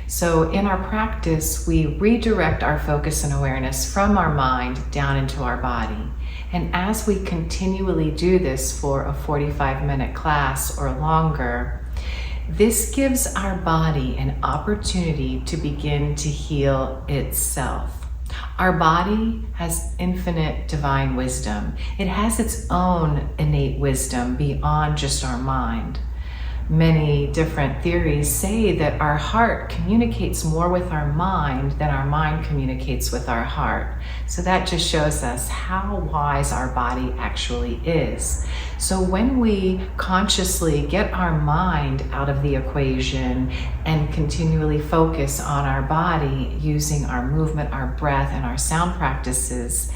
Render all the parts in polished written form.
So in our practice, we redirect our focus and awareness from our mind down into our body. And as we continually do this for a 45-minute class or longer, this gives our body an opportunity to begin to heal itself. Our body has infinite divine wisdom. It has its own innate wisdom beyond just our mind. Many different theories say that our heart communicates more with our mind than our mind communicates with our heart. So that just shows us how wise our body actually is. So when we consciously get our mind out of the equation and continually focus on our body using our movement, our breath, and our sound practices,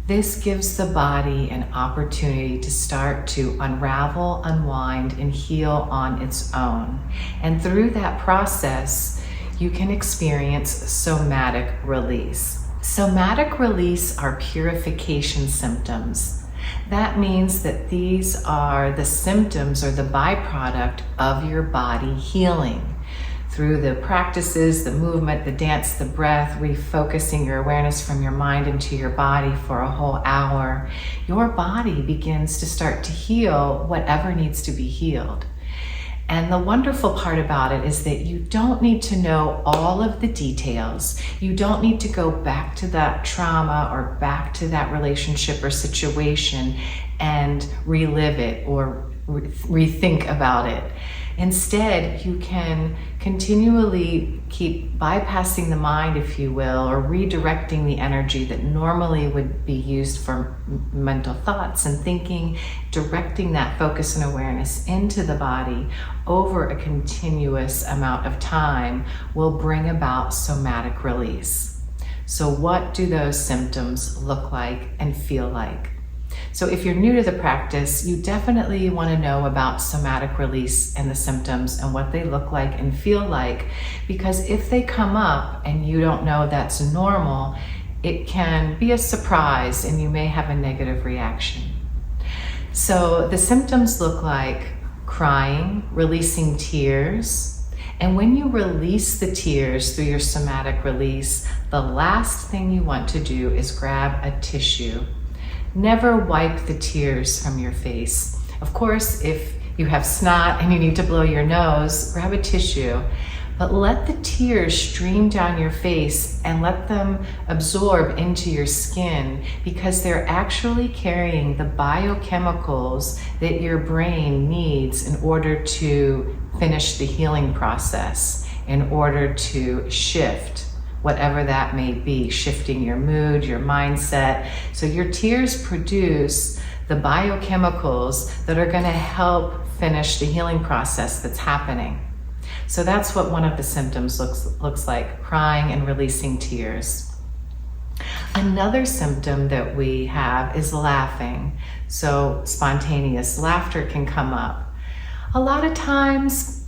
this gives the body an opportunity to start to unravel, unwind, and heal on its own. And through that process, you can experience somatic release. Somatic release are purification symptoms. That means that these are the symptoms or the byproduct of your body healing. Through the practices, the movement, the dance, the breath, refocusing your awareness from your mind into your body for a whole hour, your body begins to start to heal whatever needs to be healed. And the wonderful part about it is that you don't need to know all of the details. You don't need to go back to that trauma or back to that relationship or situation and relive it or rethink about it. Instead, you can continually keep bypassing the mind, if you will, or redirecting the energy that normally would be used for mental thoughts and thinking, directing that focus and awareness into the body over a continuous amount of time will bring about somatic release. So what do those symptoms look like and feel like? So if you're new to the practice, you definitely want to know about somatic release and the symptoms and what they look like and feel like, because if they come up and you don't know that's normal, it can be a surprise and you may have a negative reaction. So the symptoms look like crying, releasing tears, and when you release the tears through your somatic release, the last thing you want to do is grab a tissue. Never wipe the tears from your face. Of course, if you have snot and you need to blow your nose, grab a tissue, but let the tears stream down your face and let them absorb into your skin, because they're actually carrying the biochemicals that your brain needs in order to finish the healing process, in order to shift whatever that may be, shifting your mood, your mindset. So your tears produce the biochemicals that are going to help finish the healing process that's happening. So that's what one of the symptoms looks like, crying and releasing tears. Another symptom that we have is laughing. So spontaneous laughter can come up. A lot of times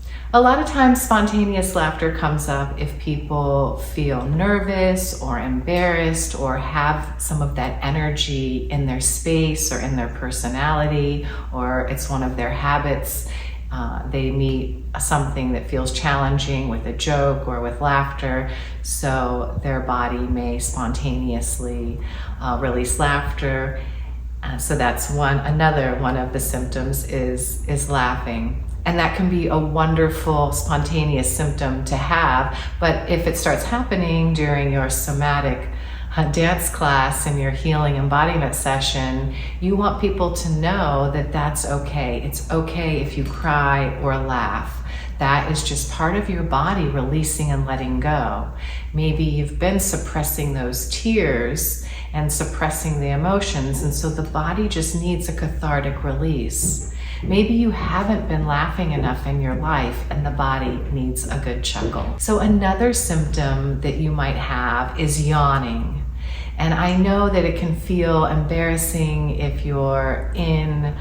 spontaneous laughter comes up if people feel nervous or embarrassed or have some of that energy in their space or in their personality, or it's one of their habits. They meet something that feels challenging with a joke or with laughter, so their body may spontaneously release laughter. So that's another one of the symptoms is laughing. And that can be a wonderful spontaneous symptom to have, but if it starts happening during your somatic dance class and your healing embodiment session, you want people to know that that's okay. It's okay if you cry or laugh. That is just part of your body releasing and letting go. Maybe you've been suppressing those tears and suppressing the emotions, and so the body just needs a cathartic release. Maybe you haven't been laughing enough in your life and the body needs a good chuckle. So another symptom that you might have is yawning. And I know that it can feel embarrassing if you're in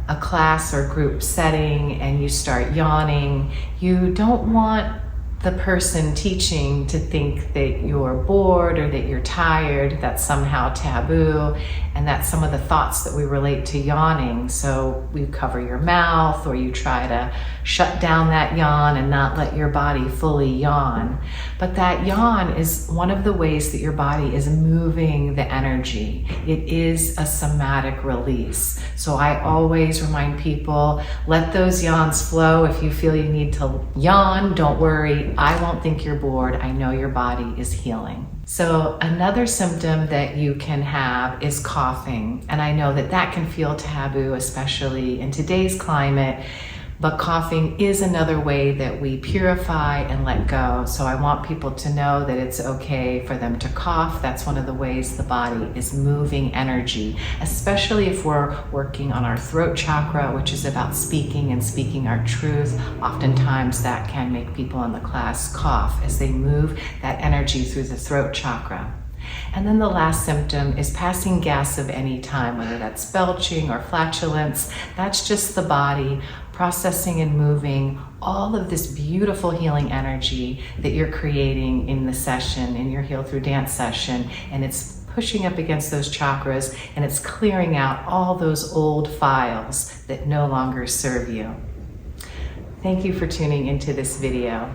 a class or group setting and you start yawning. You don't want the person teaching to think that you're bored or that you're tired. That's somehow taboo, and that's some of the thoughts that we relate to yawning. So we cover your mouth, or you try to shut down that yawn and not let your body fully yawn. But that yawn is one of the ways that your body is moving the energy. It is a somatic release. So I always remind people, let those yawns flow. If you feel you need to yawn, don't worry. I won't think you're bored. I know your body is healing. So another symptom that you can have is coughing. And I know that that can feel taboo, especially in today's climate. But coughing is another way that we purify and let go. So I want people to know that it's okay for them to cough. That's one of the ways the body is moving energy, especially if we're working on our throat chakra, which is about speaking and speaking our truth. Oftentimes that can make people in the class cough as they move that energy through the throat chakra. And then the last symptom is passing gas of any time, whether that's belching or flatulence. That's just the body processing and moving all of this beautiful healing energy that you're creating in the session, in your Heal Through Dance session. And it's pushing up against those chakras, and it's clearing out all those old files that no longer serve you. Thank you for tuning into this video.